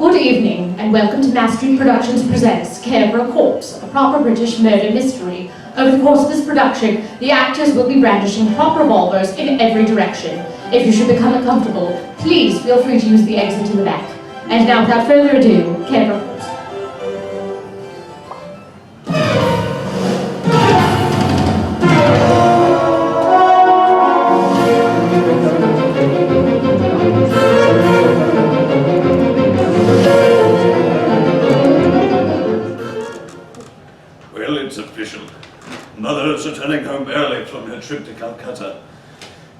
Good evening, and welcome to Mass Street Productions presents Cabaret Corpse, a proper British murder mystery. Over the course of this production, the actors will be brandishing proper revolvers in every direction. If you should become uncomfortable, please feel free to use the exit in the back. And now, without further ado, Cabaret Corpse. Well, it's official. Mother is returning home early from her trip to Calcutta.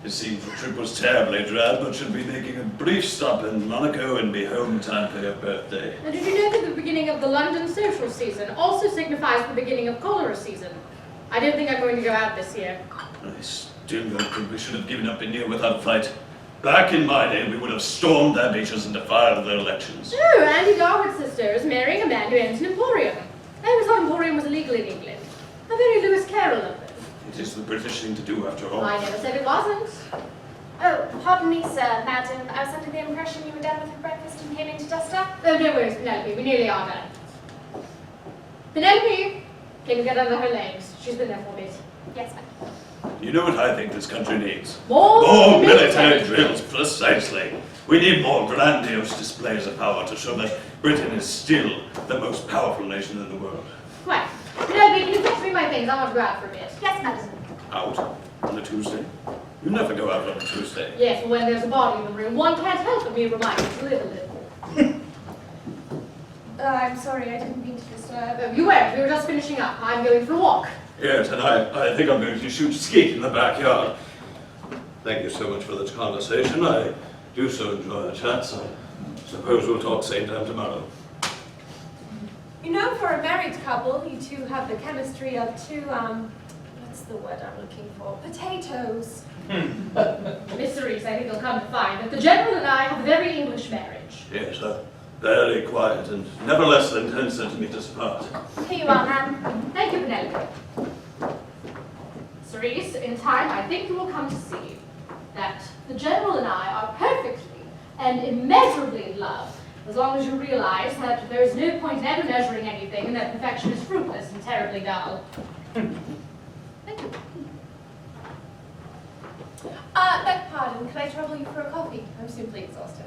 It seems the trip was terribly drab, but she'll be making a brief stop in Monaco and be home in time for her birthday. And did you know that the beginning of the London social season also signifies the beginning of cholera season? I don't think I'm going to go out this year. I still don't think we should have given up India without a fight. Back in my day, we would have stormed their beaches and defied their elections. Oh, Andy Garwood's sister is marrying a man who owns an emporium. I always thought emporium was illegal in England. How very Lewis Carroll of them. It is the British thing to do, after all. I never said it wasn't. Oh, pardon me, sir, madam. I was under the impression you were done with your breakfast and came in to dust up. Oh, no worries, Penelope. We nearly are done. Penelope! Can you get under her legs? She's been there for a bit. Yes, ma'am. You know what I think this country needs? More Military drills, precisely. We need more grandiose displays of power to show that Britain is still the most powerful nation in the world. Well, Penelope, can you fetch me my things? I want to go out for a bit. Yes, madam. Out? On a Tuesday? You never go out on a Tuesday. Yes, well, when there's a body in the room, one can't help but be reminded to live a little. I'm sorry, I didn't mean to disturb. Oh, you weren't. We were just finishing up. I'm going for a walk. Yes, and I think I'm going to shoot skeet in the backyard. Thank you so much for this conversation. I do so enjoy the chats. I suppose we'll talk same time tomorrow. You know, for a married couple, you two have the chemistry of two, what's the word I'm looking for? Potatoes. Mr. Reese, I think you'll come to find that the General and I have a very English marriage. Yes, very quiet and never less than 10 centimeters apart. Here you are, ma'am. Thank you, Penelope. Mr. Reese, in time, I think you will come to see that the General and I are perfectly and immeasurably in love, as long as you realize that there is no point in ever measuring anything and that perfection is fruitless and terribly dull. Thank you. Beg pardon, could I trouble you for a coffee? I'm simply exhausted.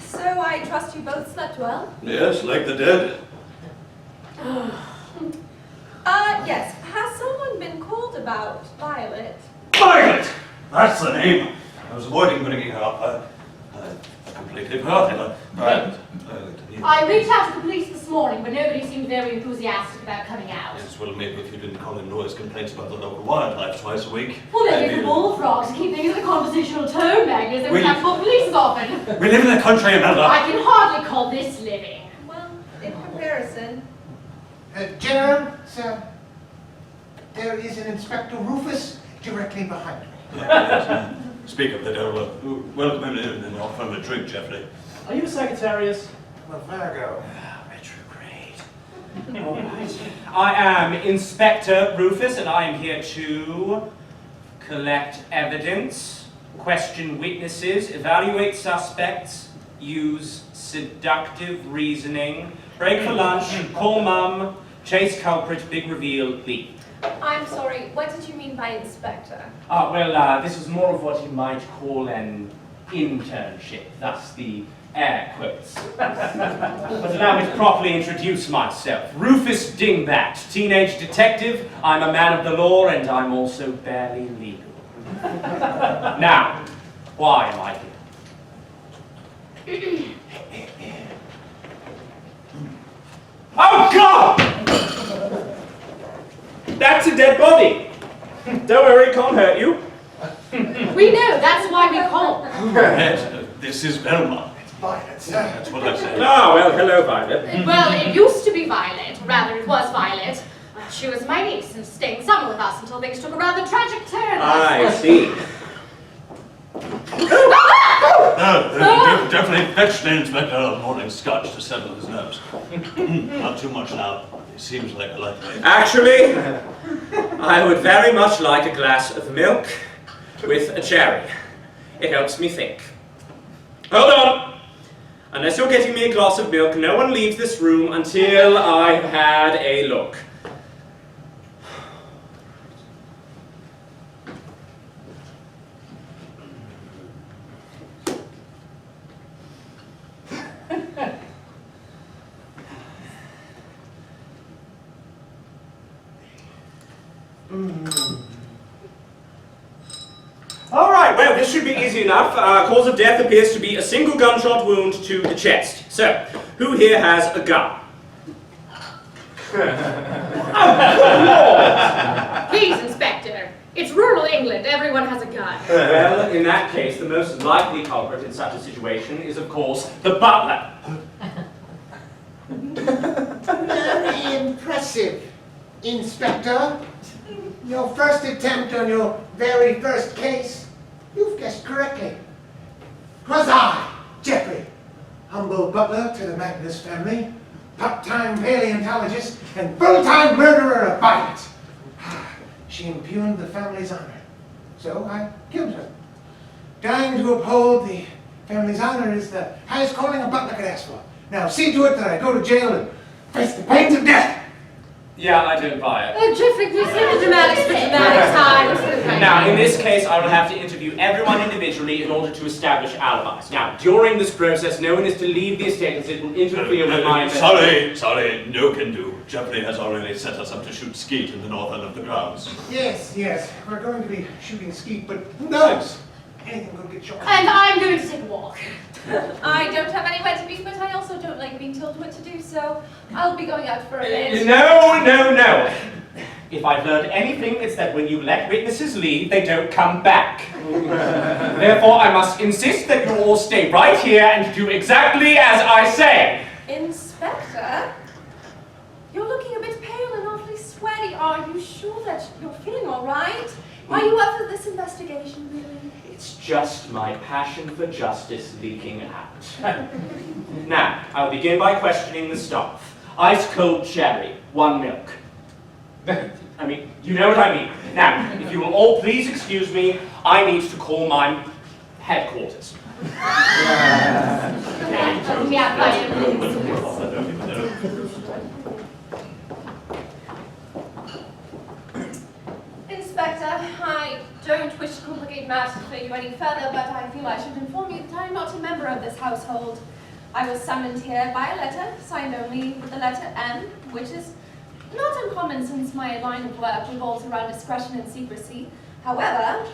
So I trust you both slept well? Yes, like the dead. Yes. Has someone been called about Violet? Violet! That's the name. I was avoiding bringing her up. I completely forgot it. Violet. I reached out to the police this morning, but nobody seemed very enthusiastic about coming out. Yes, well, maybe if you didn't call in noise complaints about the local wildlife twice a week. Well, maybe the bullfrogs keep things in a conversational tone, Magnus, and we have to call police as often. We live in the country, Amanda. I can hardly call this living. Well, in comparison. General, sir, there is an Inspector Rufus directly behind me. Yes. Speak of the devil. Welcome him in and offer him a drink, Geoffrey. Are you a Sagittarius? Well, Virgo. Retrograde. All right. I am Inspector Rufus, and I am here to collect evidence, question witnesses, evaluate suspects, use seductive reasoning, break for lunch, call mum, chase culprit, big reveal, leave. I'm sorry, what did you mean by inspector? This is more of what you might call an internship, thus the air quotes. But allow me to properly introduce myself. Rufus Dingbat, teenage detective. I'm a man of the law, and I'm also barely legal. Now, why am I here? Oh, God! That's a dead body. Don't worry, it can't hurt you. We know, that's why we call. Yes, this is Velma. It's Violet, sir. That's what I said. Ah, well, hello, Violet. Well, it used to be Violet, rather it was Violet. She was my niece and staying summer with us until things took a rather tragic turn. I see. Definitely fetch the inspector a morning scotch to settle his nerves. Not too much now. He seems like a lightweight. Actually, I would very much like a glass of milk with a cherry. It helps me think. Hold on! Unless you're getting me a glass of milk, no one leaves this room until I've had a look. All right, well, this should be easy enough. Cause of death appears to be a single gunshot wound to the chest. So, who here has a gun? Please, Inspector. It's rural England. Everyone has a gun. Well, in that case, the most likely culprit in such a situation is, of course, the butler. Very impressive, Inspector. Your first attempt on your very first case, you've guessed correctly. 'Twas I, Geoffrey, humble butler to the Magnus family, part-time paleontologist, and full-time murderer of Violet. She impugned the family's honor, so I killed her. Dying to uphold the family's honor is the highest calling a butler could ask for. Now see to it that I go to jail and face the pains of death. Yeah, I don't buy it. Oh, Geoffrey, please save the dramatics for dramatic times. Now, in this case, I will have to interview everyone individually in order to establish alibis. Now, during this process, no one is to leave the estate as it will interfere with my Sorry, no can do. Geoffrey has already set us up to shoot skeet in the north end of the grounds. Yes, we're going to be shooting skeet, but who knows? Anything could get shot. And I'm going to take a walk. I don't have anywhere to be, but I also don't like being told what to do, so I'll be going out for a bit. No. If I've learned anything, it's that when you let witnesses leave, they don't come back. Therefore, I must insist that you all stay right here and do exactly as I say. Inspector? You're looking a bit pale and awfully sweaty. Are you sure that you're feeling all right? Are you up for this investigation, really? It's just my passion for justice leaking out. Now, I'll begin by questioning the staff. Ice cold cherry, 1 milk. I mean, you know what I mean. Now, if you will all please excuse me, I need to call my headquarters. Inspector, I don't wish to complicate matters for you any further, but I feel I should inform you that I am not a member of this household. I was summoned here by a letter, signed only with the letter M, which is not uncommon since my line of work revolves around discretion and secrecy. However,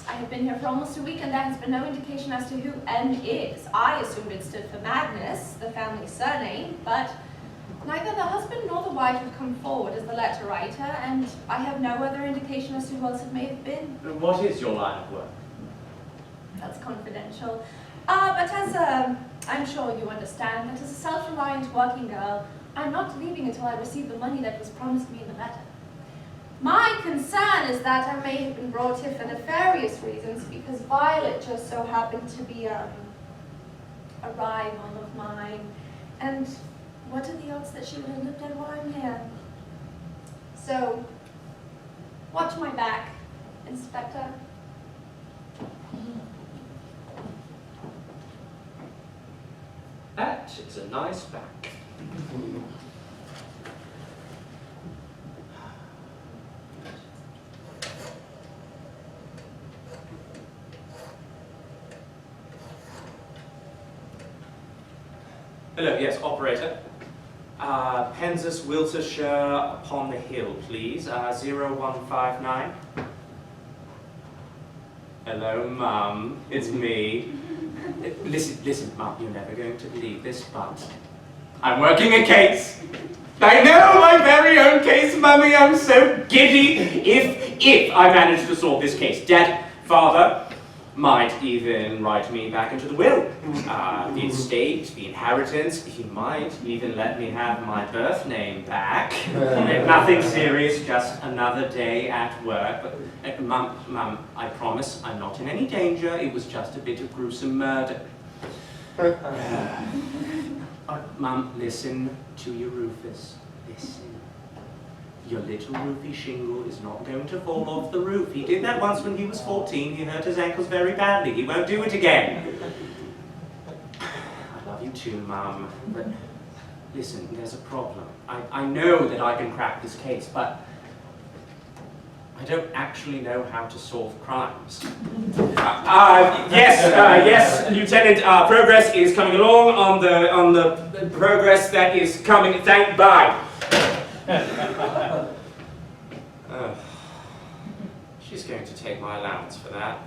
I have been here for almost a week and there has been no indication as to who M is. I assumed it stood for Magnus, the family surname, but neither the husband nor the wife have come forward as the letter writer, and I have no other indication as to who else it may have been. What is your line of work? That's confidential. But as I'm sure you understand, that as a self-reliant working girl, I'm not leaving until I receive the money that was promised me in the letter. My concern is that I may have been brought here for nefarious reasons because Violet just so happened to be a rival of mine. And what are the odds that she would have lived dead while I'm here? So, watch my back, Inspector. That is a nice back. Hello, yes, operator. Penzance, Wiltshire, upon the hill, please. 0159. Hello, Mum. It's me. Listen, Mum, you're never going to believe this, but I'm working a case. I know, my very own case, Mummy. I'm so giddy. If I manage to solve this case, Dad, Father, might even write me back into the will. The estate, the inheritance, he might even let me have my birth name back. Nothing serious, just another day at work. But, Mum, I promise I'm not in any danger. It was just a bit of gruesome murder. Mum, listen to your Rufus. Listen. Your little roofy shingle is not going to fall off the roof. He did that once when he was 14. He hurt his ankles very badly. He won't do it again. to, Mum. But listen, there's a problem. I know that I can crack this case, but I don't actually know how to solve crimes. Yes, Lieutenant. Progress is coming along on the progress that is coming. Bye. She's going to take my allowance for that.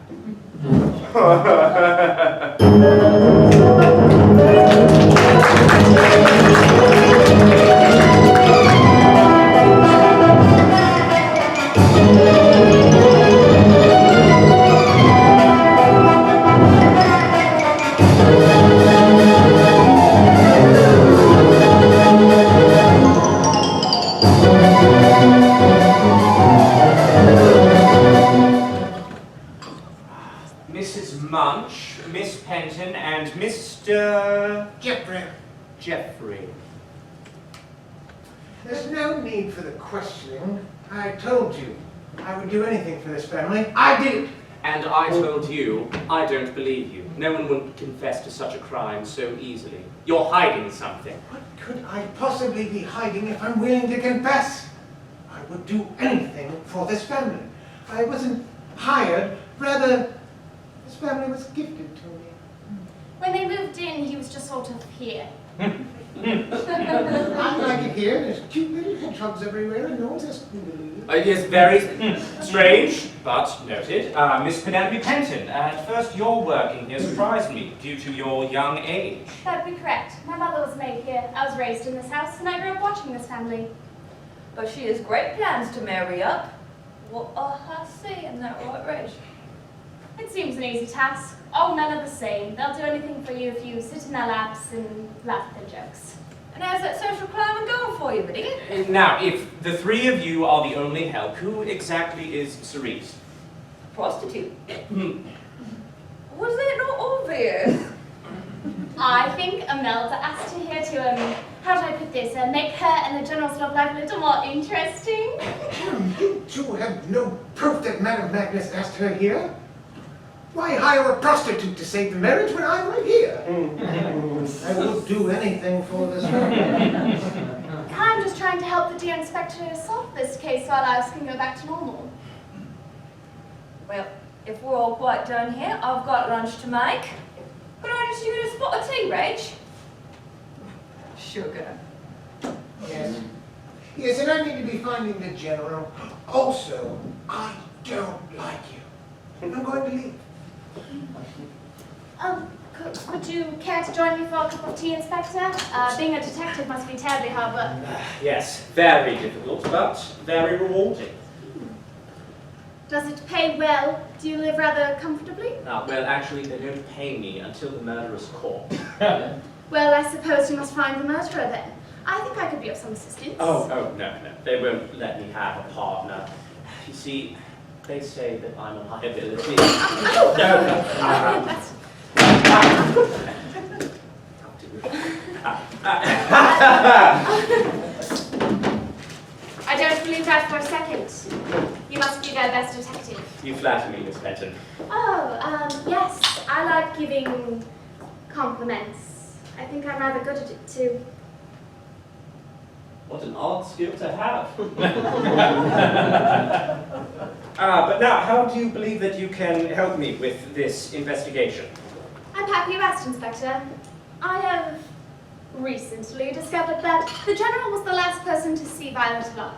Mrs. Munch, Miss Penton, and Mr. Jeffrey. There's no need for the questioning. I told you I would do anything for this family. I did. And I told you, I don't believe you. No one would confess to such a crime so easily. You're hiding something. What could I possibly be hiding if I'm willing to confess? I would do anything for this family. I wasn't hired, rather, this family was gifted to me. When they moved in, he was just sort of here. I like it here. There's cute little hedgehogs everywhere, and no one's asking me. Yes, very strange, but noted. Miss Penelope Penton, at first your working here surprised me due to your young age. That'd be correct. My mother was made here. I was raised in this house, and I grew up watching this family. But she has great plans to marry up. What are her say in that right, Reg? It seems an easy task. All men are the same. They'll do anything for you if you sit in their laps and laugh at their jokes. And how's that social climbing going for you, Biddy? Now, if the three of you are the only help, who exactly is Cerise? Prostitute. Was it not obvious? I think Imelda asked her here to, how do I put this, make her and the general's love life a little more interesting. You two have no proof that Madame Magnus asked her here. Why hire a prostitute to save the marriage when I'm right here? I will do anything for this family. I'm just trying to help the dear inspector solve this case so our lives can go back to normal. Well, if we're all quite done here, I've got lunch to make. Could I just use a spot of tea, Reg? Sugar. Yes. Yes, and I need to be finding the general. Also, I don't like you. I'm going to leave. Would you care to join me for a cup of tea, Inspector? Being a detective must be terribly hard work. Yes, very difficult, but very rewarding. Does it pay well? Do you live rather comfortably? Well, actually, they don't pay me until the murderer's caught. Well, I suppose you must find the murderer then. I think I could be of some assistance. Oh, no. They won't let me have a partner. You see, they say that I'm a liability. I don't believe that for a second. You must be their best detective. You flatter me, Miss Penton. Oh, yes. I like giving compliments. I think I'm rather good at it too. What an odd skill to have. But now, how do you believe that you can help me with this investigation? I'm happy you asked, Inspector. I have recently discovered that the General was the last person to see Violet alive.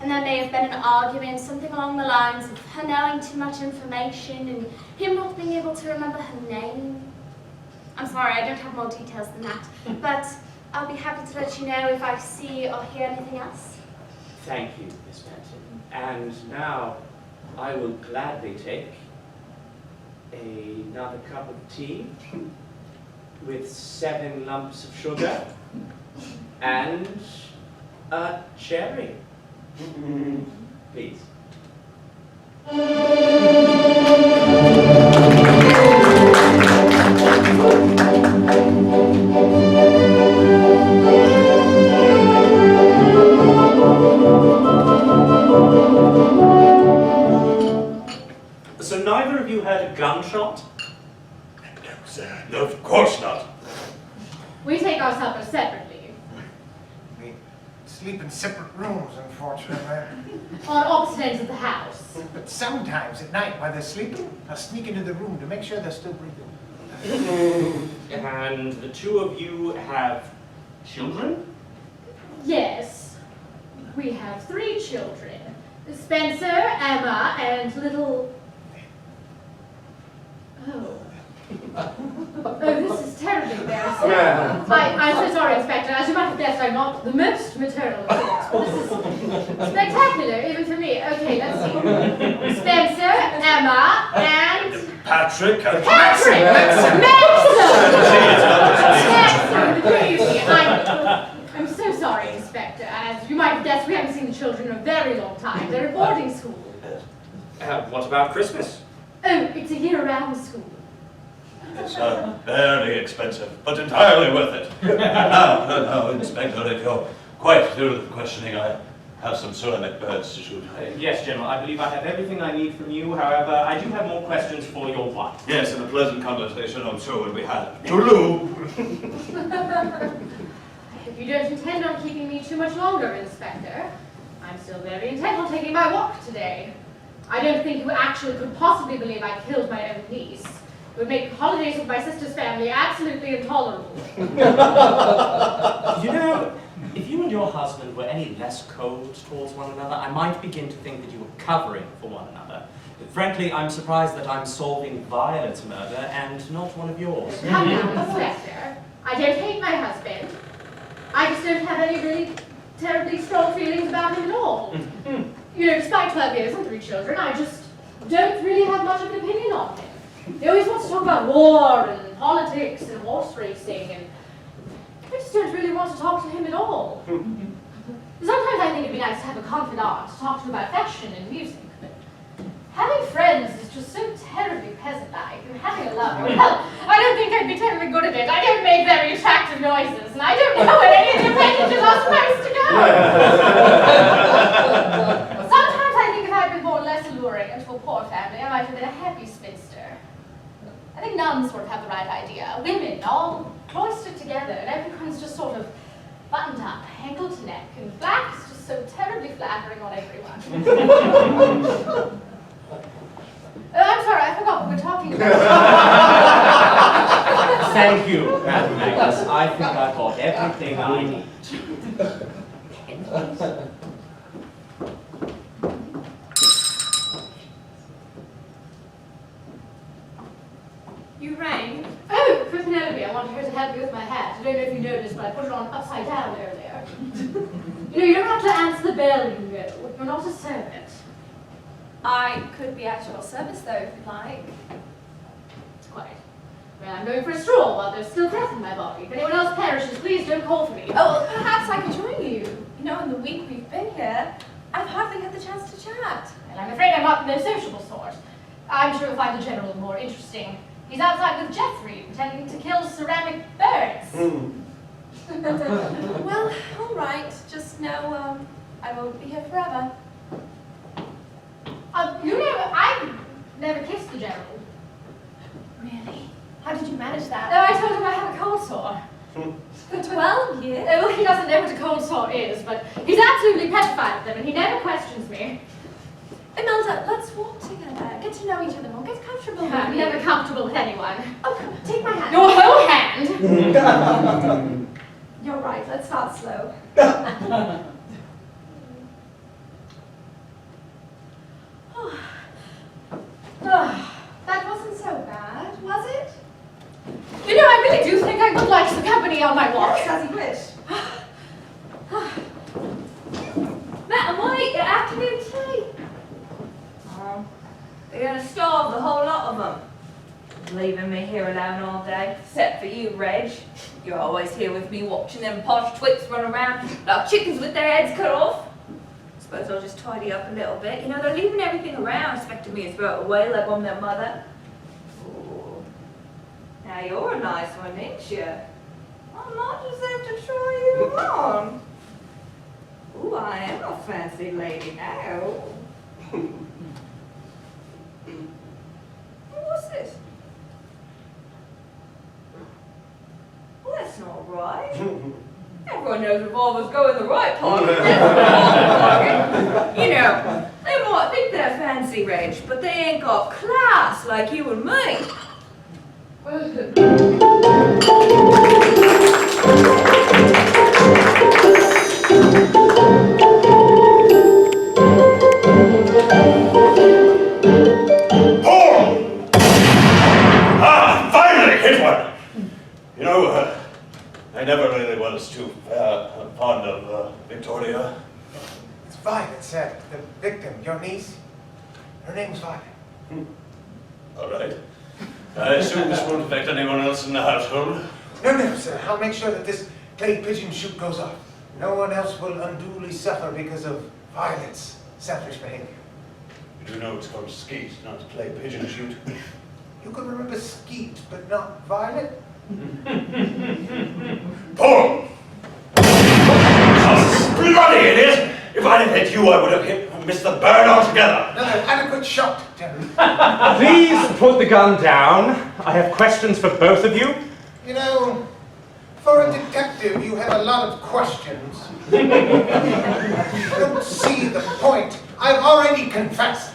And there may have been an argument, something along the lines of her knowing too much information and him not being able to remember her name. I'm sorry, I don't have more details than that. But I'll be happy to let you know if I see or hear anything else. Thank you, Miss Penton. And now, I will gladly take another cup of tea with 7 lumps of sugar and a cherry. Please. So neither of you heard a gunshot? No, sir. No, of course not. We take our suppers separately, We sleep in separate rooms, unfortunately. on opposite ends of the house. But sometimes at night, while they're sleeping, I'll sneak into the room to make sure they're still breathing. And the two of you have children? Yes, we have 3 children. Spencer, Emma, and little... Oh. Oh, this is terribly embarrassing. I'm so sorry, Inspector. As you might have guessed, I'm not the most maternal of sorts, but this is spectacular, even for me. Okay, let's see. Spencer, Emma, and... Patrick and Patrick! I'm so sorry, Inspector. As you might have guessed, we haven't seen the children in a very long time. They're at boarding school. What about Christmas? Oh, it's a year-round school. It's very expensive, but entirely worth it. No, Inspector, if you're quite through with the questioning, I have some ceramic birds to shoot. Yes, General, I believe I have everything I need from you. However, I do have more questions for your wife. Yes, and a pleasant conversation, I'm sure, will be had. Toodaloo! If you don't intend on keeping me too much longer, Inspector, I'm still very intent on taking my walk today. I don't think you actually could possibly believe I killed my own niece. It would make holidays with my sister's family absolutely intolerable. You know, if you and your husband were any less cold towards one another, I might begin to think that you were covering for one another. Frankly, I'm surprised that I'm solving Violet's murder and not one of yours. Come now, Inspector. I don't hate my husband. I just don't have any really terribly strong feelings about him at all. You know, despite 12 years and 3 children, I just don't really have much of an opinion on him. He always wants to talk about war and politics and horse racing, and I just don't really want to talk to him at all. Sometimes I think it'd be nice to have a confidant to talk to about fashion and music, but having friends is just so terribly peasant-like, and having a lover, well, I don't think I'd be terribly good at it. I don't make very attractive noises, and I don't know where any of the appendages are supposed to go. Sometimes I think if I'd been born less alluring into a poor family, I might have been a happy spinster. I think nuns sort of have the right idea. Women all cloistered together, and everyone's just sort of buttoned up, ankle to neck, and black is just so terribly flattering on everyone. Oh, I'm sorry, I forgot what we're talking about. Thank you, Madam Magnus. I think I've got everything I need. You rang? Oh, for Penelope, I wanted her to help me with my hat. I don't know if you noticed, but I put it on upside down earlier. You know, you don't have to answer the bell, you know. You're not a servant. I could be at your service, though, if you'd like. Quite. Well, I'm going for a stroll while there's still breath in my body. If anyone else perishes, please don't call for me. Oh, well, perhaps I could join you. You know, in the week we've been here, I've hardly had the chance to chat. Well, I'm afraid I'm not the most sociable sort. I'm sure you'll find the General more interesting. He's outside with Jeffrey, pretending to kill ceramic birds. Well, all right. Just know I won't be here forever. You know, I've never kissed the General. Really? How did you manage that? Though I told him I have a cold sore. For 12 years? Well, he doesn't know what a cold sore is, but he's absolutely petrified of them, and he never questions me. Imelda, let's walk together. Get to know each other more. Get comfortable with I'm me. never comfortable with anyone. Oh, come on. Take my hand. Your whole hand? You're right. Let's start slow. That wasn't so bad, was it? You know, I really do think I would like some company on my walk. Yes, as you wish. Madam White, your afternoon tea. Oh, they're gonna starve the whole lot of them. Leaving me here alone all day, except for you, Reg. You're always here with me watching them posh twits run around like chickens with their heads cut off. Suppose I'll just tidy up a little bit. You know, they're leaving everything around, expecting me to throw it away like I'm their mother. Ooh. Now you're a nice one, ain't you? I might just have to try you on. Ooh, I am a fancy lady now. What's this? Well, that's not right? Everyone knows revolvers go in the right pocket. You know, they might think they're fancy, Reg, but they ain't got class like you and me. Finally hit one! You know, I never really was too fond of Victoria. It's Violet, sir. The victim, your niece. Her name's Violet. All right. I assume this won't affect anyone else in the household. No, sir. I'll make sure that this clay pigeon shoot goes off. No one else will unduly suffer because of Violet's selfish behavior. You do know it's called skeet, not clay pigeon shoot. You can remember Skeet, but not Violet? Paul! Oh, bloody idiot! If I'd have hit you, I would have missed the bird altogether. Another adequate shot, Terry. Please put the gun down. I have questions for both of you. You know, for a detective, you have a lot of questions. I don't see the point. I've already confessed.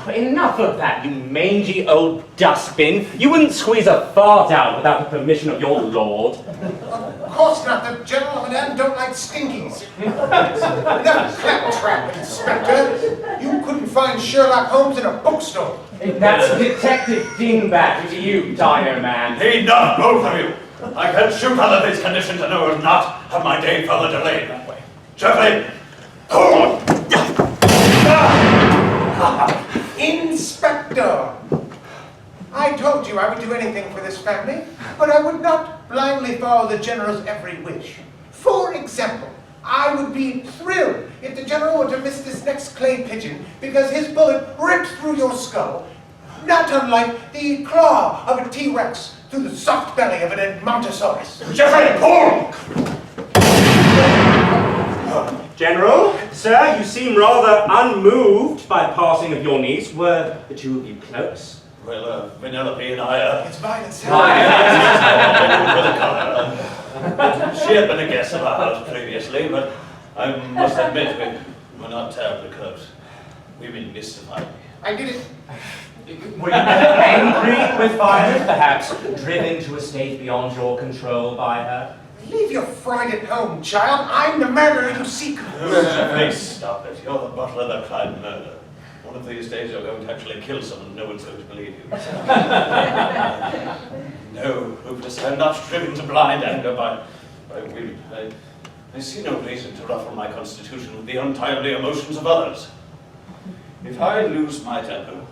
Enough of that, you mangy old dustbin. You wouldn't squeeze a fart out without the permission of your lord. Of course not. The general and Anne don't like stinkies. Enough claptrap, Inspector. You couldn't find Sherlock Holmes in a bookstore. That's Detective Dingbat to you, Dino Man. Hey, not both of you. I can shoot under these conditions and I will not have my day further delayed. Jeffrey! Hold! Inspector! I told you I would do anything for this family, but I would not blindly follow the general's every wish. For example, I would be thrilled if the general were to miss this next clay pigeon because his bullet ripped through your skull, not unlike the claw of a T-Rex through the soft belly of an Edmontosaurus. Jeffrey, pull! General, sir, you seem rather unmoved by the passing of your niece. Were the two of you close? Well, Penelope and I, It's violence. she had been a guest of our house previously, but I must admit we're not terribly close. Women mystify me. I did it. Were you angry with Violet, perhaps driven to a state beyond your control by her? Leave your fright at home, child. I'm the murderer you seek. Please stop it. You're the butler that tried murder. One of these days you're going to actually kill someone. No one's going to believe you. No, Rufus, I'm not driven to blind anger by women. I see no reason to ruffle my constitution with the untimely emotions of others. If I lose my temper,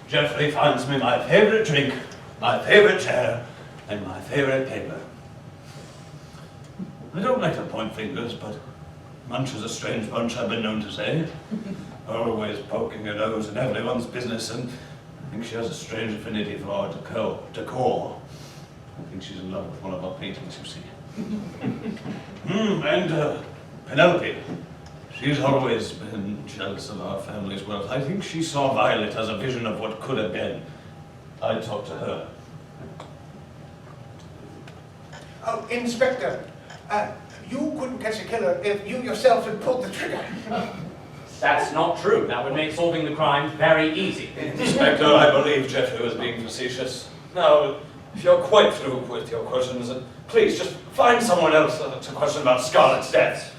Geoffrey finds me my favorite drink, my favorite chair, and my favorite paper. I don't like to point fingers, but Munch is a strange bunch, I've been known to say. Always poking her nose in everyone's business, and I think she has a strange affinity for decor. I think she's in love with one of our paintings, you see. And Penelope. She's always been jealous of our family's wealth. I think she saw Violet as a vision of what could have been. I talked to her. Oh, Inspector, you couldn't catch a killer if you yourself had pulled the trigger. That's not true. That would make solving the crime very easy. Inspector, I believe Geoffrey was being facetious. Now, if you're quite through with your questions, please just find someone else to question about Scarlett's death.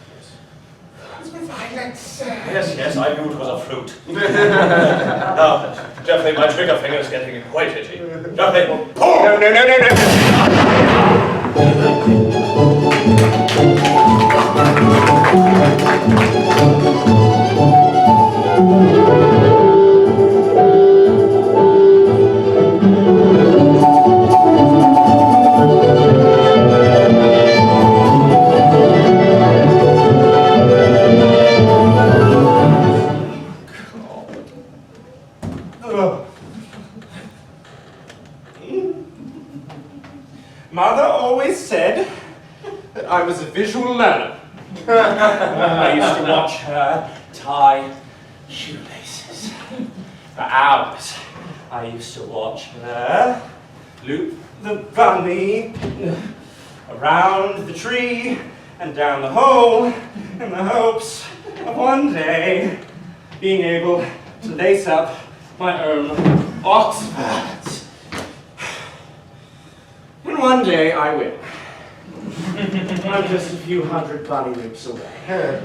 Violence. Yes, I knew it was a fruit. Now, Geoffrey, my trigger finger is getting quite itchy. Geoffrey, pull! No. Mother always said that I was a visual learner. I used to watch her tie shoelaces for hours. I used to watch her loop the bunny around the tree and down the hole in the hopes of one day being able to lace up my own Oxfords. And one day I will. I'm just a few hundred bunny loops away.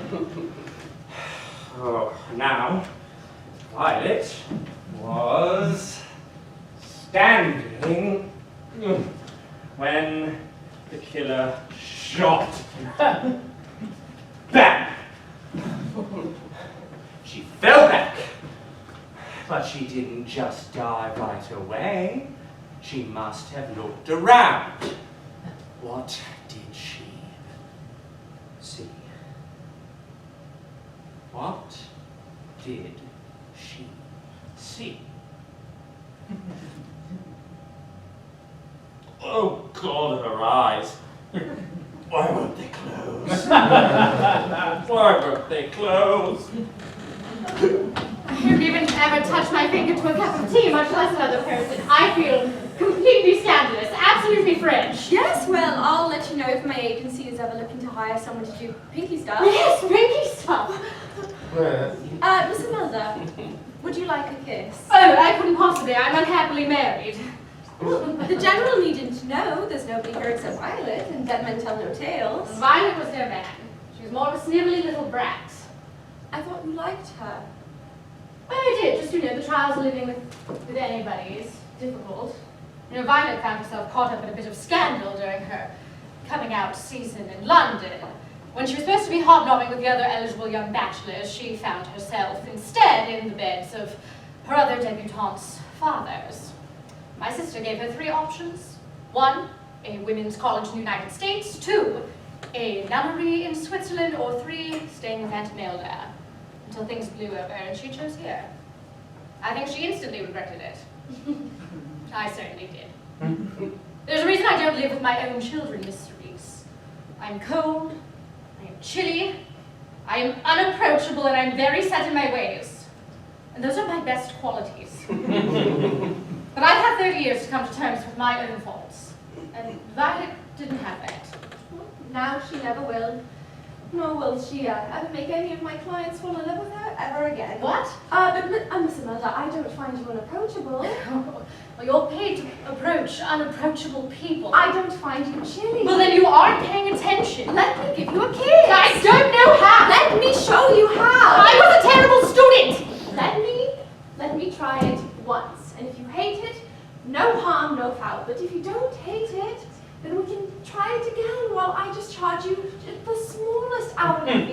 Oh, now, Violet was standing when the killer shot. Bang! She fell back, but she didn't just die right away. She must have looked around. What did she see? What did she see? Oh God, her eyes. Why won't they close? Why won't they close? I haven't even ever touched my finger to a cup of tea, much less another person. I feel completely scandalous, absolutely French. Yes, well, I'll let you know if my agency is ever looking to hire someone to do pinky stuff. Yes, pinky stuff. Miss Imelda, would you like a kiss? Oh, I couldn't possibly. I'm unhappily married. The general needn't to know. There's nobody here except Violet, and dead men tell no tales. Violet was no man. She was more of a snivelly little brat. I thought you liked her. Well, I did. Just, the trials of living with anybody is difficult. Violet found herself caught up in a bit of scandal during her coming out season in London. When she was supposed to be hobnobbing with the other eligible young bachelors, she found herself instead in the beds of her other debutantes' fathers. My sister gave her 3 options. 1, a women's college in the United States. 2, a nunnery in Switzerland. Or 3, staying with Aunt Imelda. Until things blew over and she chose here. I think she instantly regretted it. I certainly did. There's a reason I don't live with my own children, Mr. Reese. I'm cold, I am chilly, I am unapproachable, and I'm very set in my ways. And those are my best qualities. But I've had 30 years to come to terms with my own faults. And Violet didn't have that. Now she never will. Nor will she ever make any of my clients fall in love with her ever again. What? But Miss Imelda, I don't find you unapproachable. Well, you're paid to approach unapproachable people. I don't find you chilly. Well, then you aren't paying attention. Let me give you a kiss. I don't know how. Let me show you how. I was a terrible student. Let me try it once. And if you hate it, no harm, no foul. But if you don't hate it, then we can try it again while I just charge you the smallest hourly fee.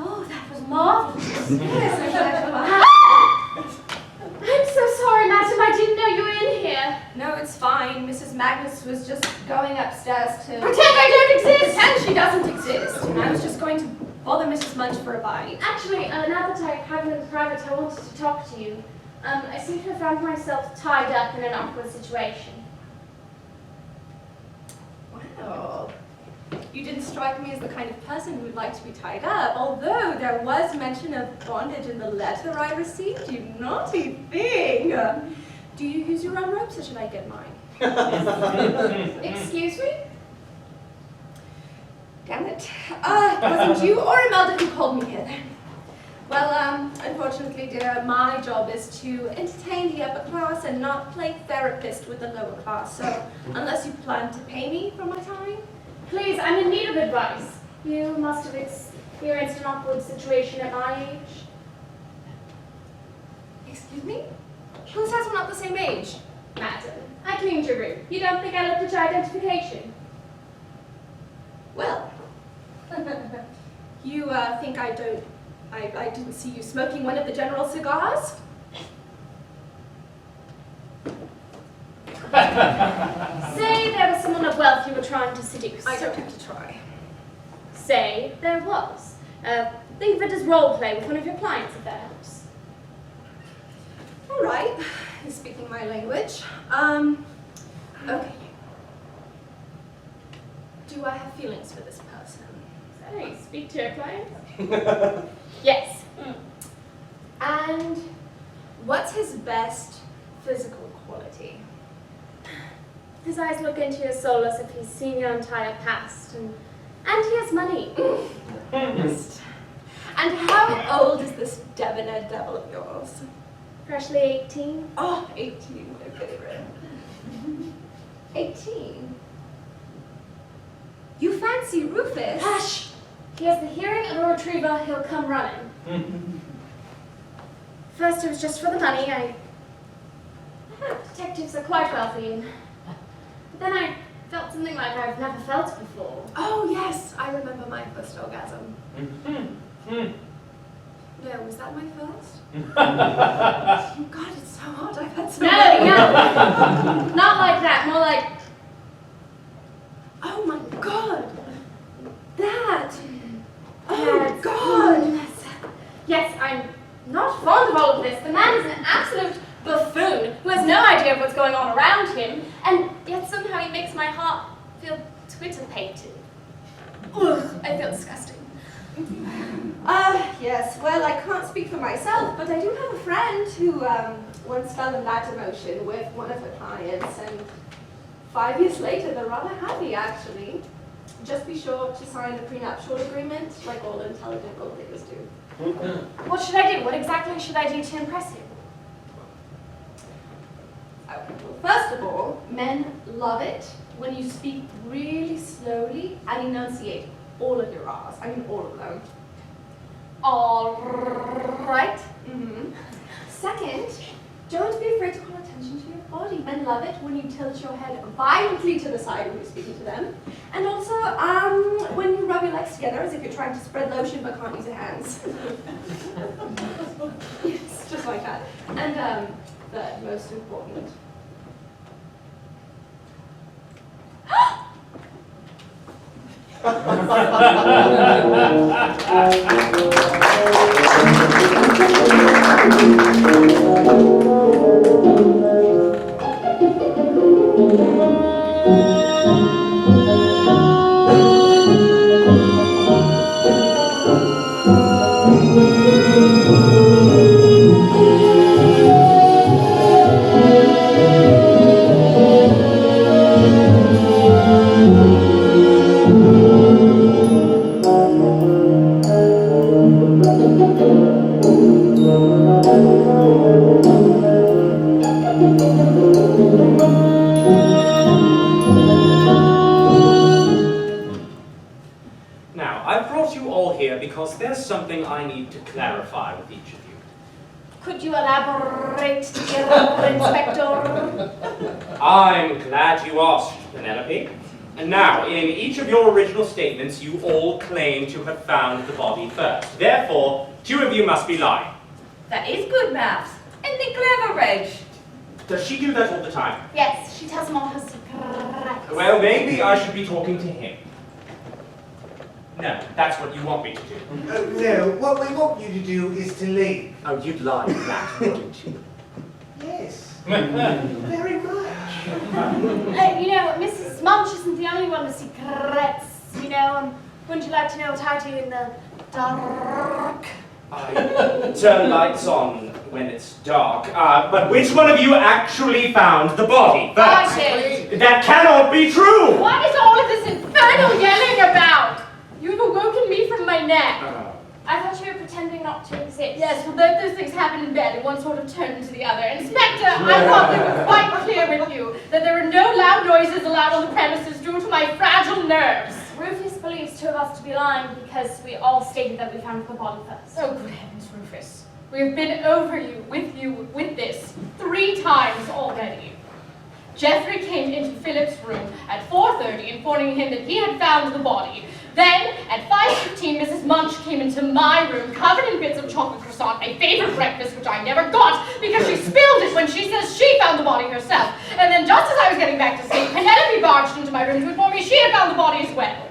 Oh, that was marvelous. Yes, I'm so sorry, madam. I didn't know you were in here. no, it's fine. Mrs. Magnus was just going upstairs to Pretend I don't exist. pretend she doesn't exist. And I was just going to bother Mrs. Munch for a bite. Actually, now that I have you in private, I wanted to talk to you. I seem to have found myself tied up in an awkward situation. Wow. You didn't strike me as the kind of person who would like to be tied up, although there was mention of bondage in the letter I received, you naughty thing. Do you use your own ropes or should I get mine? Excuse me? Damn it. It wasn't you or Imelda who called me here then. Well, unfortunately, dear, my job is to entertain the upper class and not play therapist with the lower class. So, unless you plan to pay me for my time. Please, I'm in need of advice. You must have experienced an awkward situation at my age. Excuse me? Who says we're not the same age? Madam, I cleaned your room. You don't think I looked at your identification? Well, you think I didn't see you smoking one of the General's cigars? Say there was someone of wealth you were trying to seduce. I don't have to try. say there was. Think of it as role play with one of your clients if that helps. All right, you're speaking my language. Okay. Do I have feelings for this person? Sorry, speak to your client? Yes. And what's his best physical quality? His eyes look into your soul as if he's seen your entire past, and he has money. And how old is this debonair devil of yours? Freshly 18. Oh, 18, my favorite. 18? You fancy Rufus? Hush! He has the hearing of a retriever, he'll come running. First it was just for the money. I heard detectives are quite wealthy, but then I felt something like I've never felt before. Oh yes, I remember my first orgasm. No, was that my first? God, it's so hot. I've had so many. No, not like that. More like, oh my God, that. oh God. Yes, I'm not fond of all of this. The man is an absolute buffoon who has no idea of what's going on around him, and yet somehow he makes my heart feel Twitter-painted. Ugh, I feel disgusting. Yes, well, I can't speak for myself, but I do have a friend who once fell in that emotion with one of her clients, and 5 years later, they're rather happy, actually. Just be sure to sign the prenuptial agreement, like all intelligent gold diggers do. What should I do? What exactly should I do to impress him? Okay, well, first of all, men love it when you speak really slowly and enunciate all of your R's. I mean, all of them. All right. Second, don't be afraid to call attention to your body. Men love it when you tilt your head violently to the side when you're speaking to them. And also, when you rub your legs together as if you're trying to spread lotion but can't use your hands. Yes, just like that. And third, most important. Now, I've brought you all here because there's something I need to clarify with each of you. Could you elaborate, dear Inspector? I'm glad you asked, Penelope. And now, in each of your original statements, you all claim to have found the body first. Therefore, two of you must be lying. That is good maths. Isn't it clever, Reg? Does she do that all the time? Yes, she tells him all her secrets. Well, maybe I should be talking to him. No, that's what you want me to do. No, what we want you to do is to leave. Oh, you'd lie to that, wouldn't you? Yes. Very much. You know, Mrs. Munch isn't the only one with secrets. You know, wouldn't you like to know what I do in the dark? I turn lights on when it's dark. But which one of you actually found the body first? I did. That cannot be true! What is all of this infernal yelling about? You've awoken me from my nap. I thought you were pretending not to exist. Yes, well, both those things happened in bed, and one sort of turned into the other. Inspector, I thought we were quite clear with you that there are no loud noises allowed on the premises due to my fragile nerves. Rufus believes two of us to be lying because we all stated that we found the body first. Oh, good heavens, Rufus. We have been over with this 3 times already. Jeffrey came into Philip's room at 4:30, informing him that he had found the body. Then, at 5:15, Mrs. Munch came into my room, covered in bits of chocolate croissant, my favorite breakfast, which I never got, because she spilled it when she says she found the body herself. And then, just as I was getting back to sleep, Penelope barged into my room to inform me she had found the body as well.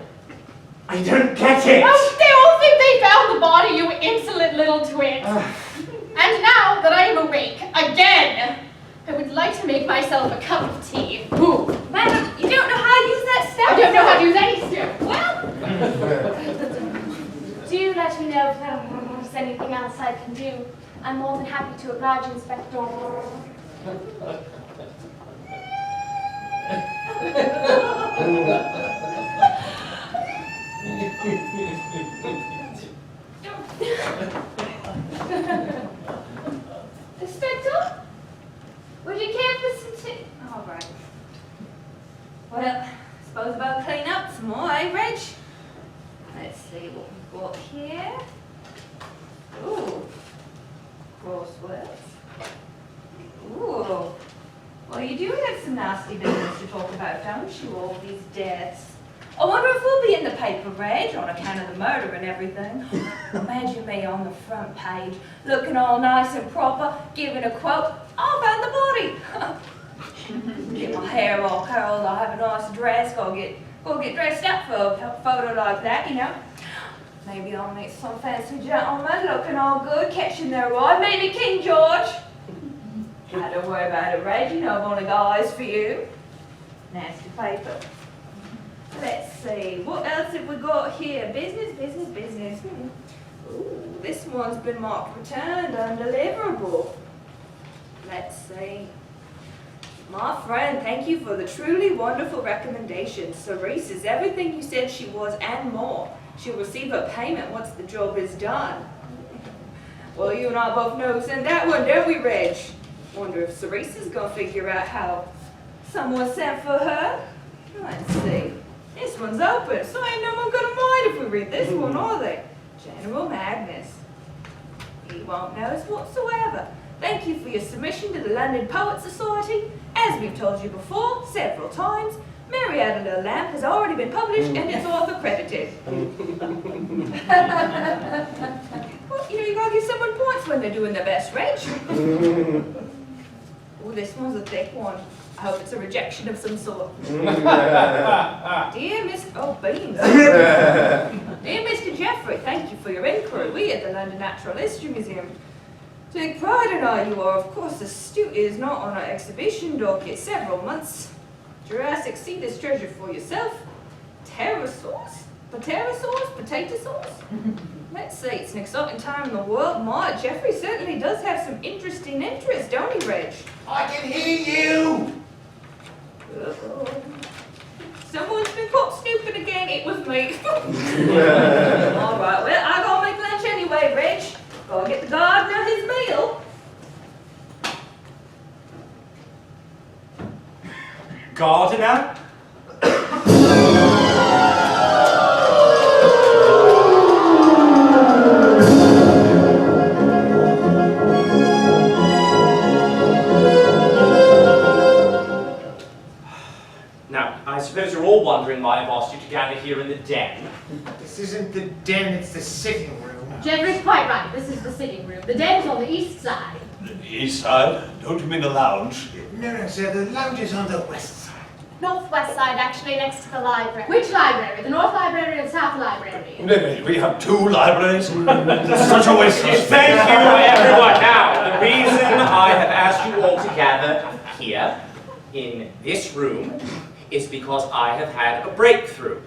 I don't get it! Oh, they all think they found the body, you insolent little twit. And now that I am awake again, I would like to make myself a cup of tea. Ooh. Madam, you don't know how to use that stove. I don't know how to use any stove. Well, do let me know if there's anything else I can do. I'm more than happy to oblige, Inspector. Inspector? Would you care for some tea? All right. Well, suppose about clean up some more, eh, Reg? Let's see what we've got here. Ooh. Crosswords. Ooh. Well, you do have some nasty business to talk about, don't you? All these deaths. I wonder if we'll be in the paper, Reg, on account of the murder and everything. Imagine me on the front page, looking all nice and proper, giving a quote, I found the body. Get my hair all curled, I'll have a nice dress, go get dressed up for a photo like that, you know. Maybe I'll meet some fancy gentleman looking all good, catching their eye, maybe King George. Don't worry about it, Reg, you know I've only got eyes for you. Nasty paper. Let's see, what else have we got here? Business. Ooh, this one's been marked returned, undeliverable. Let's see. My friend, thank you for the truly wonderful recommendation. Cerise is everything you said she was and more. She'll receive her payment once the job is done. Well, you and I both know who sent that one, don't we, Reg? Wonder if Cerise is gonna figure out how someone sent for her. Let's see. This one's open, so ain't no one gonna mind if we read this one, are they? General Magnus. He won't know us whatsoever. Thank you for your submission to the London Poets Society. As we've told you before, several times, Mary Had a Little Lamp has already been published and it's author credited. Well, you gotta give someone points when they're doing their best, Reg. Oh, this one's a thick one. I hope it's a rejection of some sort. Dear Mr. Oh, Beans. Dear Mr. Jeffrey, thank you for your inquiry. We at the London Natural History Museum take pride in our you are, of course, astute. It is not on our exhibition docket several months. Jurassic, see this treasure for yourself. Pterosaurs? Potato sauce? Let's see, it's an exciting time in the world. My, Jeffrey certainly does have some interesting interests, don't he, Reg? I can hear you! Uh-oh. Someone's been caught snooping again. It was me. All right, well, I gotta make lunch anyway, Reg. Gotta get the gardener his meal. Gardener? Now, I suppose you're all wondering why I've asked you to gather here in the den. This isn't the den, it's the sitting room. Jeffrey's quite right. This is the sitting room. The den's on the east side. The east side? Don't you mean the lounge? No, sir, the lounge is on the west side. Northwest side, actually, next to the library. Which library? The North Library or the South Library? We have two libraries? It's such a waste of space. Thank you, everyone. Now, the reason I have asked you all to gather here in this room is because I have had a breakthrough.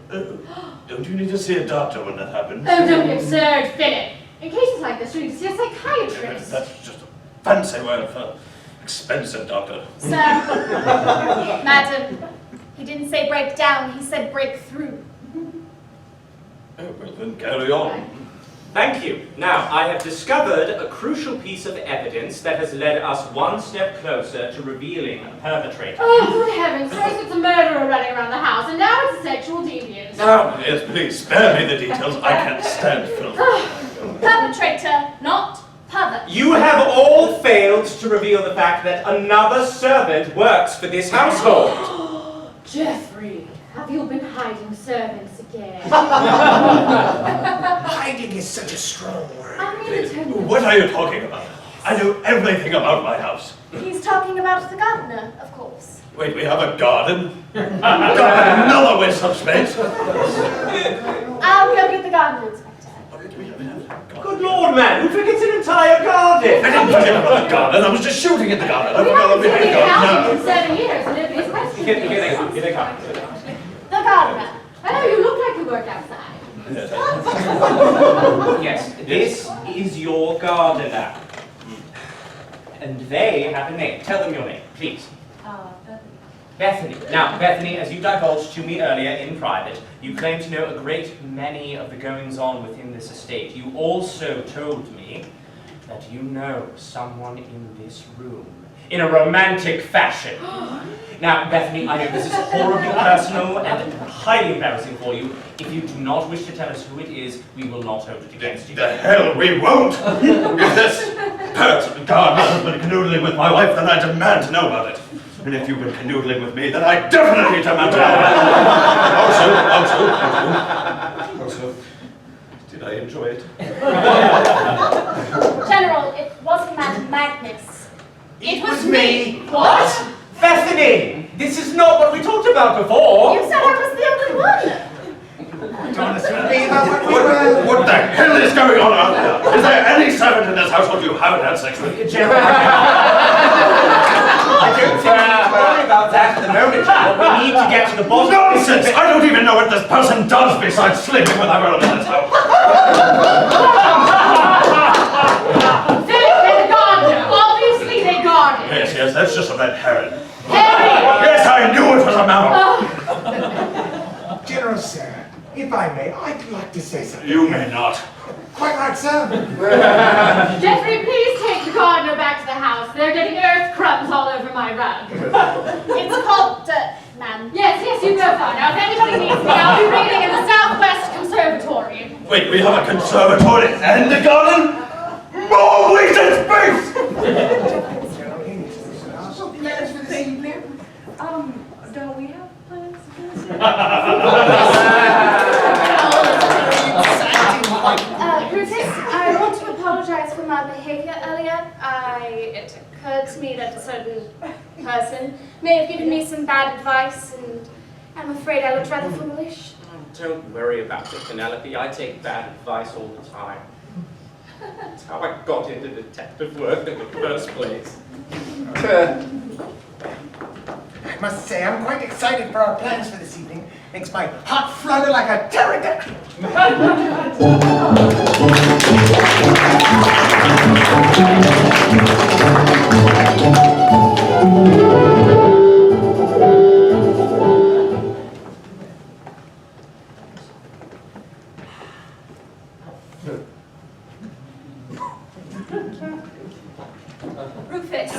Don't you need to see a doctor when that happens? Oh, don't be absurd, Philip. In cases like this, you need to see a psychiatrist. That's just a fancy word for expensive doctor. Sir, madam, he didn't say break down, he said break through. Oh, well then carry on. Thank you. Now, I have discovered a crucial piece of evidence that has led us one step closer to revealing a perpetrator. Oh, good heavens. First it's a murderer running around the house, and now it's a sexual deviant. Oh, yes, please, spare me the details. I can't stand filth. Perpetrator, not pervert. You have all failed to reveal the fact that another servant works for this household. Jeffrey, have you been hiding servants again? Hiding is such a strong word. I'm going to tell you. What are you talking about? I know everything about my house. He's talking about the gardener, of course. Wait, we have a garden? God, another waste of space. Our garden, Inspector. Good Lord, man, who forgets an entire garden? I didn't forget about the garden. I was just shooting at the garden. I We forgot haven't about seen the the garden. garden in 7 years, and nobody's questioned Here it. they come, here they come. The gardener. I know you look like you work outside. Yes, this is your gardener. And they have a name. Tell them your name, please. Bethany. Now, Bethany, as you divulged to me earlier in private, you claim to know a great many of the goings-on within this estate. You also told me that you know someone in this room in a romantic fashion. Now, Bethany, I know this is horribly personal and highly embarrassing for you. If you do not wish to tell us who it is, we will not hold it against you. The hell we won't! If this pert gardener has been canoodling with my wife, then I demand to know about it. And if you've been canoodling with me, then I definitely demand to know about it. Also, did I enjoy it? General, it wasn't Madam Magnus. It was me. What? Bethany! This is not what we talked about before! You said I was the only one. Honest with me about what we were. What the hell is going on out there? Is there any servant in this household you haven't had sex with? General, I don't think we need to worry about that at the moment, General. We need to get to the bottom of this. Nonsense! I don't even know what this person does besides sleeping with everyone in this house. They're the gardener. Obviously, they garden. Yes, that's just a red herring. Harry! Yes, I knew it was a mammal. General, sir, if I may, I'd like to say something. You may not. Quite right, sir. Jeffrey, please take the gardener back to the house. They're getting earth crumbs all over my rug. It's called dirt, ma'am. Yes, you go far. Now, if anybody needs me, I'll be reading in the Southwest Conservatory. Wait, we have a conservatory and a garden? More wasted space! Plans for this evening? Don't we have plans for this? Rufus, I want to apologize for my behavior earlier. It occurred to me that a certain person may have given me some bad advice, and I'm afraid I looked rather foolish. Don't worry about it, Penelope. I take bad advice all the time. That's how I got into detective work in the first place. I must say, I'm quite excited for our plans for this evening. Makes my heart flutter like a pterodactyl. Rufus.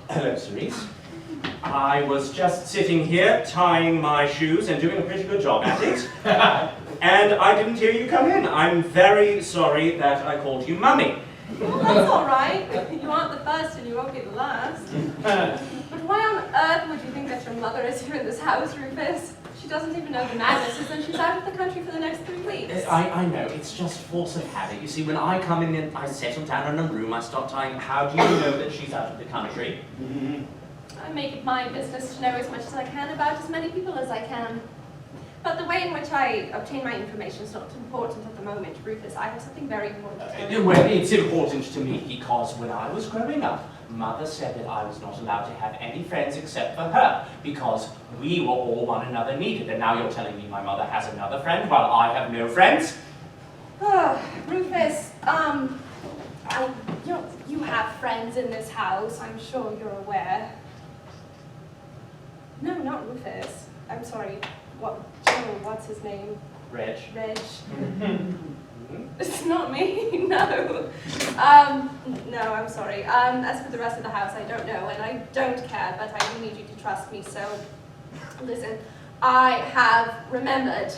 Hello, Cerise. I was just sitting here tying my shoes and doing a pretty good job at it. And I didn't hear you come in. I'm very sorry that I called you Mummy. Well, that's all right. You aren't the first and you won't be the last. But why on earth would you think that your mother is here in this house, Rufus? She doesn't even know the Magnuses, and she's out of the country for the next 3 weeks. I know, it's just force of habit. You see, when I come in and I settle down in a room, I start tying. How do you know that she's out of the country? I make it my business to know as much as I can about as many people as I can. But the way in which I obtain my information is not important at the moment, Rufus. I have something very important to tell you. Well, it's important to me because when I was growing up, Mother said that I was not allowed to have any friends except for her because we were all one another needed. And now you're telling me my mother has another friend while I have no friends? Rufus, you have friends in this house. I'm sure you're aware. No, not Rufus. I'm sorry. What's his name? Reg. It's not me, no. No, I'm sorry. As for the rest of the house, I don't know, and I don't care, but I do need you to trust me, so listen. I have remembered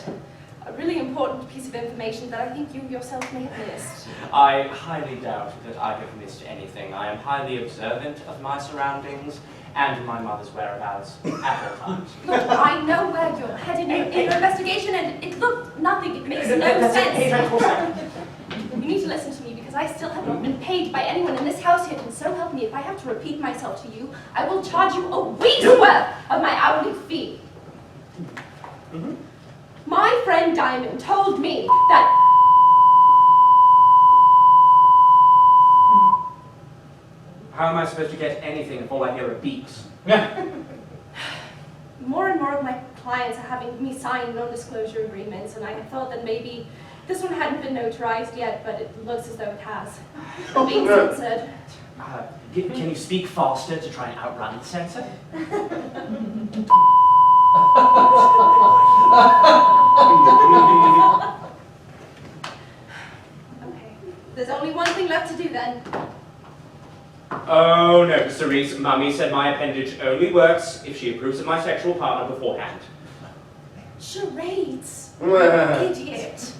a really important piece of information that I think you yourself may have missed. I highly doubt that I have missed anything. I am highly observant of my surroundings and my mother's whereabouts at all times. Look, I know where you're headed in your investigation, and it looked nothing. It makes no sense. You need to listen to me because I still have not been paid by anyone in this house yet, and so help me, if I have to repeat myself to you, I will charge you a week's worth of my hourly fee. friend Diamond told me that... How am I supposed to get anything if all I hear are beeps? More and more of my clients are having me sign non-disclosure agreements, and I thought that maybe this one hadn't been notarized yet, but it looks as though it has. Being censored. Can you speak faster to try and outrun the censor? Okay, there's only one thing left to do then. Oh no, Cerise. Mummy said my appendage only works if she approves of my sexual partner beforehand. Charades. Idiot.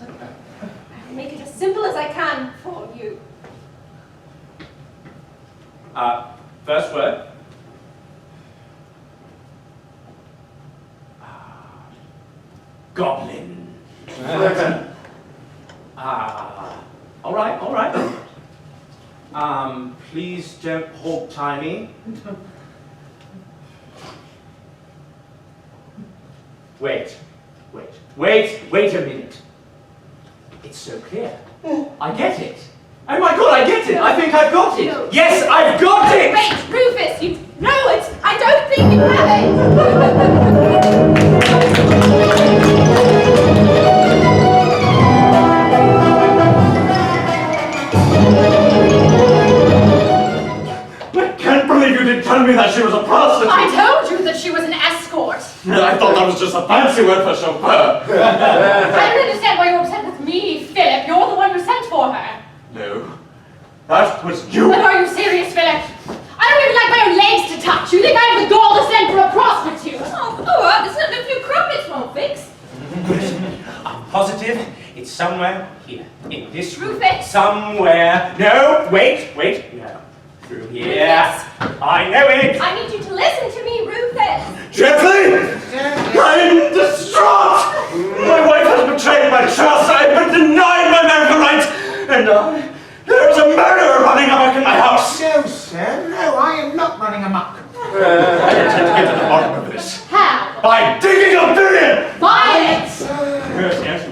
I'll make it as simple as I can for you. First word. Goblin. All right. Please don't hog-tie me. Wait a minute. It's so clear. I get it. Oh my god, I get it! I think I've got it! No. Yes, I've got it! Wait, Rufus, you know it! I don't think you have I can't believe you didn't tell me that she was a prostitute! I told you that she was an escort. I thought that was just a fancy word for chauffeur. I don't understand why you're upset with me, Philip. You're the one who sent for her. No, that was you. But are you serious, Philip? I don't even like my own legs to touch. You think I have the gall to send for a prostitute? There's not a few crumpets won't fix. I'm positive it's somewhere here. In this room. Rufus! Somewhere. No, wait. No. Through here. Rufus! I know it! I need you to listen to me, Rufus! Gently! I'm distraught! My wife has betrayed my trust. I've been denied my marital rights. And there's a murderer running amok in my house. No, sir. No, I am not running amok. I intend to get to the bottom of this. How? By digging a billion! Violence! Yes.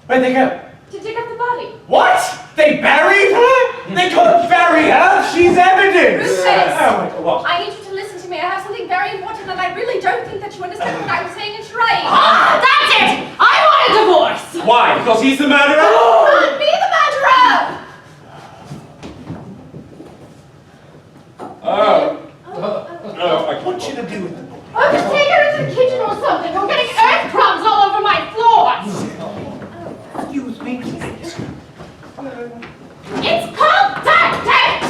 Where'd they go? To dig up the body. What? They buried her? They couldn't bury her! She's evidence! Rufus! Oh my god, what? I need you to listen to me. I have something very important, and I really don't think that you understand what I was saying in charade. Ah, that's it! I want a divorce! Why? Because he's the murderer? Can't be the murderer! I want you to do with the boy. Oh, just take her into the kitchen or something. You're getting earth crumbs all over my floors. Excuse me, please. It's called tactics!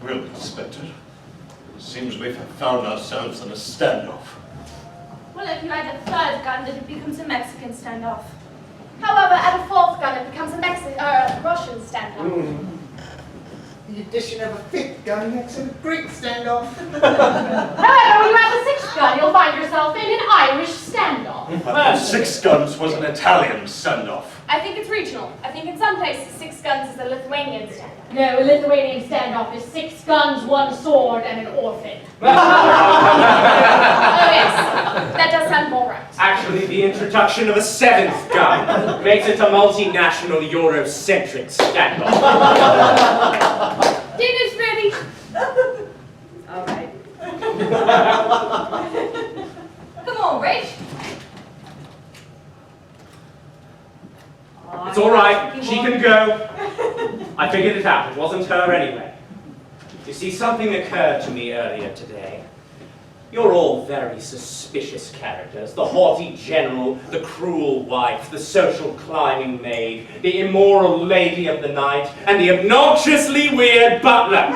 Well, Inspector, it seems we've found ourselves in a standoff. Well, if you add a third gun, then it becomes a Mexican standoff. However, at a fourth gun, it becomes a Russian standoff. The addition of a fifth gun makes it a great standoff. However, when you add the sixth gun, you'll find yourself in an Irish standoff. But the Six Guns was an Italian standoff. I think it's regional. I think in some places 6 guns is a Lithuanian standoff. No, a Lithuanian standoff is 6 guns, 1 sword, and an orphan. Oh yes, that does sound more right. Actually, the introduction of a 7th gun makes it a multinational Eurocentric standoff. Dinner's ready. All right. Come on, Rich. It's all right. She can go. I figured it out. It wasn't her anyway. You see, something occurred to me earlier today. You're all very suspicious characters. The haughty general, the cruel wife, the social climbing maid, the immoral lady of the night, and the obnoxiously weird butler.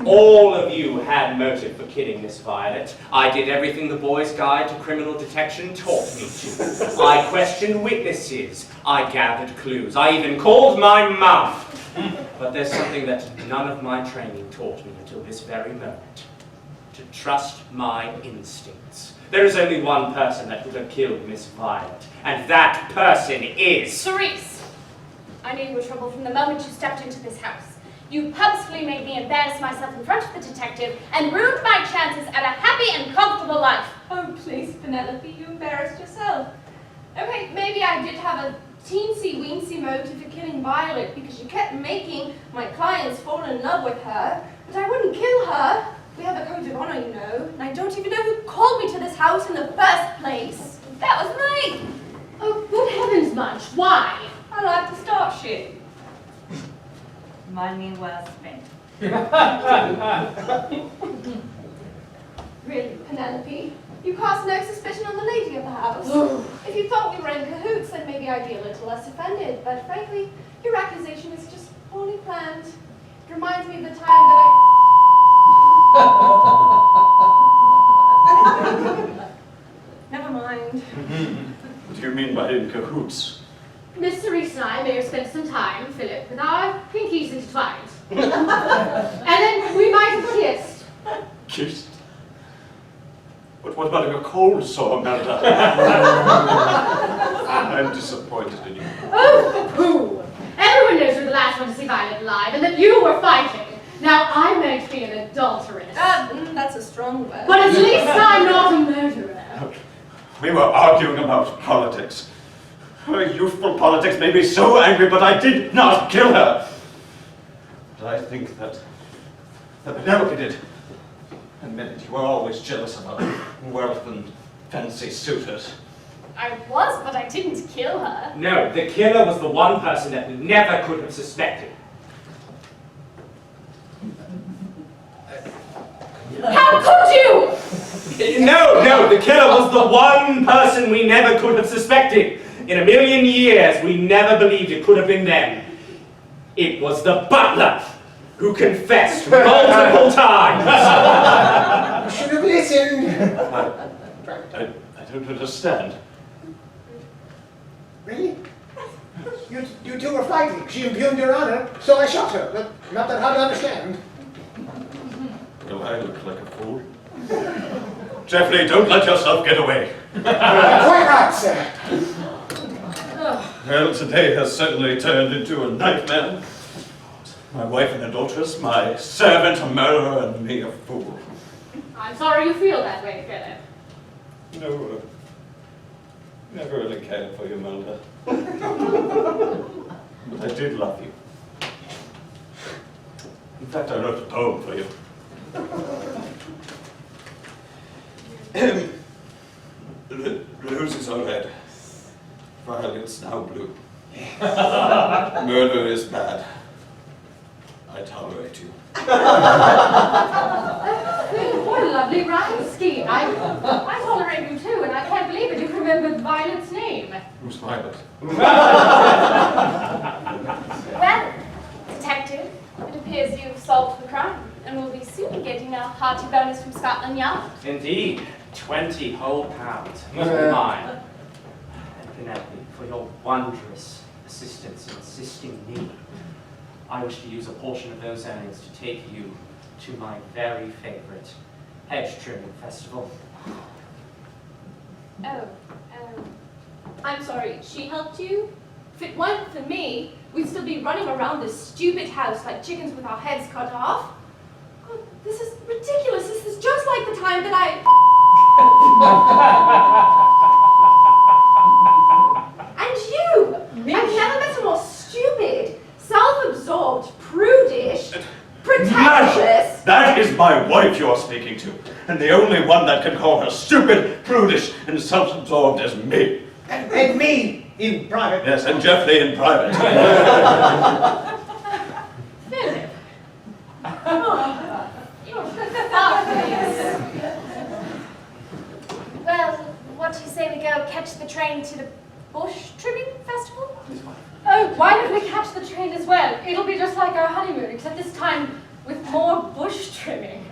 All of you had motive for killing Miss Violet. I did everything the Boy's Guide to Criminal Detection taught me to. I questioned witnesses. I gathered clues. I even called my mouth. But there's something that none of my training taught me until this very moment. To trust my instincts. There is only one person that could have killed Miss Violet, and that person is... Cerise, I knew you were trouble from the moment you stepped into this house. You purposefully made me embarrass myself in front of the detective and ruined my chances at a happy and comfortable life. Oh, please, Penelope, you embarrassed yourself. Okay, maybe I did have a teensy-weensy motive for killing Violet because you kept making my clients fall in love with her, but I wouldn't kill her. We have a code of honor, you know, and I don't even know who called me to this house in the first place. That was me. Oh, good heavens, Munch, why? I like to start shit. Money well spent. Really, Penelope? You cast no suspicion on the lady of the house. If you thought we were in cahoots, then maybe I'd be a little less offended, but frankly, your accusation is just poorly planned. It reminds me of the time that Never mind. What do you mean by in cahoots? Miss Cerise and I may have spent some time, Philip, with our pinkies intertwined. And then we might have kissed. Kissed? But what about a cold sore, Melda? I'm disappointed in you. Oh, pooh! Everyone knows you're the last one to see Violet alive and that you were fighting. Now, I may be an adulteress. That's a strong word. But at least I'm not a murderer. We were arguing about politics. Her youthful politics made me so angry, but I did not kill her. But I think that Penelope did. Admit you were always jealous of her wealth and fancy suitors. I was, but I didn't kill her. No, the killer was the one person that we never could have suspected. How could you? No, the killer was the one person we never could have suspected. In a million years, we never believed it could have been them. It was the butler who confessed multiple times. You should have listened. I don't understand. Really? You two were fighting. She impugned your honor, so I shot her. But not that hard to understand. Well, I look like a fool. Geoffrey, don't let yourself get away. Quite right, sir. Well, today has certainly turned into a nightmare. My wife an adulteress, my servant a murderer, and me a fool. I'm sorry you feel that way, Philip. No, never really cared for you, Melda. But I did love you. In fact, I wrote a poem for you. The roses are red, violets now blue. Murder is bad. I tolerate you. What a lovely rhyme scheme. I tolerate you too, and I can't believe it. You remembered Violet's name. Who's Violet? Well, detective, it appears you've solved the crime, and will be soon getting a hearty bonus from Scotland Yard. Indeed, 20 whole pounds. All mine. And Penelope, for your wondrous assistance in assisting me, I wish to use a portion of those earnings to take you to my very favorite hedge trimming festival. Oh, I'm sorry, she helped you? If it weren't for me, we'd still be running around this stupid house like chickens with our heads cut off. God, this is ridiculous. This is just like the time that And you! I've never met a more stupid, self-absorbed, prudish, pretentious... That is my wife you are speaking to, and the only one that can call her stupid, prudish, and self-absorbed is me. And me in private. Yes, and Geoffrey in private. Philip. Well, what do you say we go catch the train to the bush trimming festival? Oh, why don't we catch the train as well? It'll be just like our honeymoon, except this time with more bush trimming.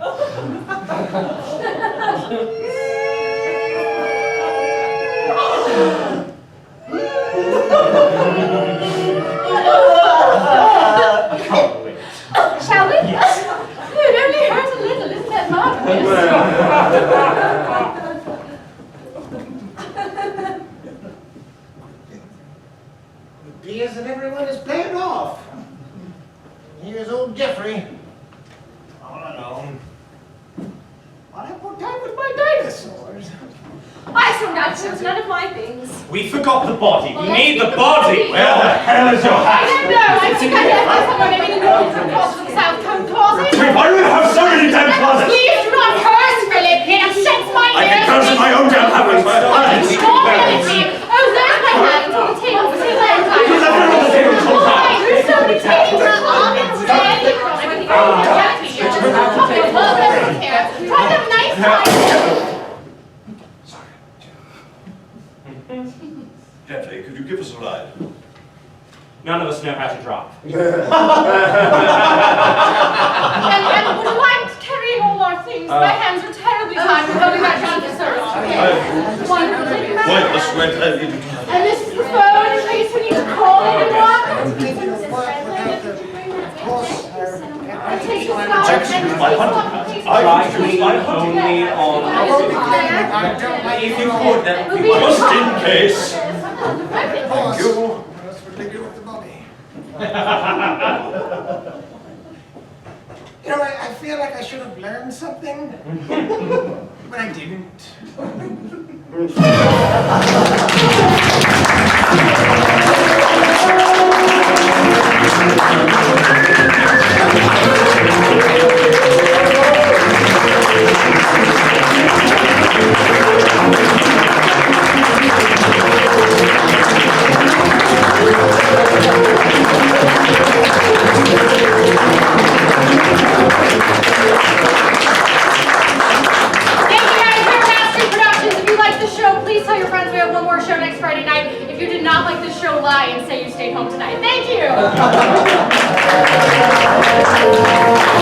appears that everyone is paying off. Here's old Jeffrey, all alone. I'll have more time with my dinosaurs. I saw naturals, none of my things. We forgot the body. We need the body. Where the hell is your I hat? don't know. I think I left my somewhere maybe in the northern closet or the south coat closet. Why do you have so many damn closets? Please do not curse, Philip. It upsets my I can ears. curse in my own damn habits, but I don't like it. Stop it. Oh, there's my hat. It's on the table. It's on the table. You left it on the table this whole time. There's so many tables. Try them nice time. Jeffrey, could you give us a ride? None of us know how to drive. And would you mind carrying all our things? My hands are terribly tired from holding that down for so long. Wonderful. Thank you very Wait, much. let's wait. I need to... And this is the phone in case we need to call anyone. I'll take this now and Try to lean only on... If you could, that would be Just in case. Thank you. What else would they do with the body? You know, I feel like I should have learned something, but I didn't. Please tell your friends we have one more show next Friday night. If you did not like this show, lie and say you stayed home tonight. Thank you!